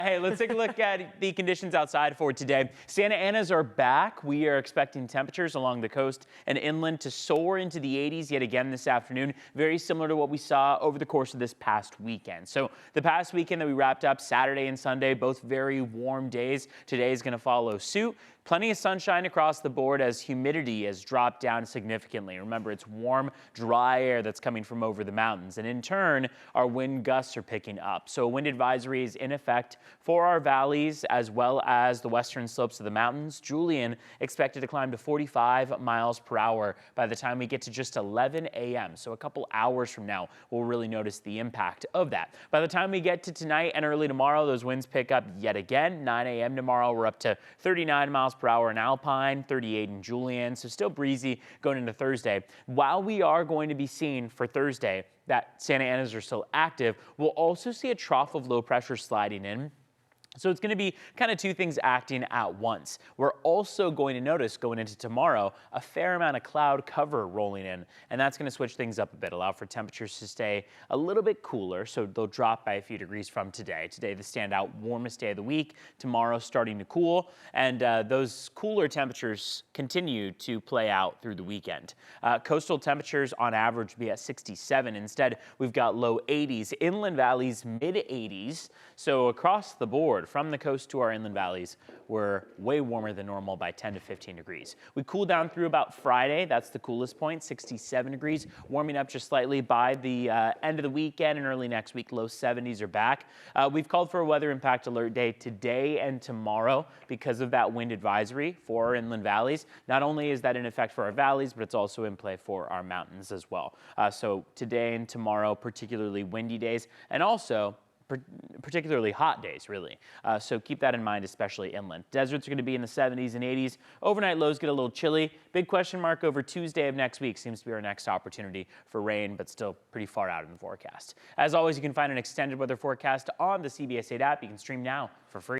Hey, let's take a look at the conditions outside for today. Santa Anas are back. We are expecting temperatures along the coast and inland to soar into the 80s yet again this afternoon, very similar to what we saw over the course of this past weekend. So the past weekend that we wrapped up, Saturday and Sunday, both very warm days. Today is going to follow suit. Plenty of sunshine across the board as humidity has dropped down significantly. Remember, it's warm, dry air that's coming from over the mountains. And in turn, our wind gusts are picking up. So a wind advisory is in effect for our valleys as well as the western slopes of the mountains. Julian expected to climb to 45 miles per hour by the time we get to just 11 a.m. So a couple hours from now, we'll really notice the impact of that. By the time we get to tonight and early tomorrow, those winds pick up yet again. 9 a.m. tomorrow, we're up to 39 miles per hour in Alpine, 38 in Julian, so still breezy going into Thursday. While we are going to be seeing for Thursday that Santa Anas are still active, we'll also see a trough of low pressure sliding in. So it's going to be kind of two things acting at once. We're also going to notice going into tomorrow a fair amount of cloud cover rolling in, and that's going to switch things up a bit, allow for temperatures to stay a little bit cooler, so they'll drop by a few degrees from today. Today, the standout warmest day of the week. Tomorrow, starting to cool, and those cooler temperatures continue to play out through the weekend. Coastal temperatures on average will be at 67. Instead, we've got low 80s. Inland valleys, mid 80s. So across the board, from the coast to our inland valleys, we're way warmer than normal by 10 to 15 degrees. We cool down through about Friday. That's the coolest point, 67 degrees, warming up just slightly by the end of the weekend and early next week. Low 70s are back. We've called for a weather impact alert day today and tomorrow because of that wind advisory for our inland valleys. Not only is that in effect for our valleys, but it's also in play for our mountains as well. So today and tomorrow, particularly windy days, and also particularly hot days, really. So keep that in mind, especially inland. Deserts are going to be in the 70s and 80s. Overnight lows get a little chilly. Big question mark over Tuesday of next week. Seems to be our next opportunity for rain, but still pretty far out in the forecast. As always, you can find an extended weather forecast on the CBS 8 app. You can stream now for free.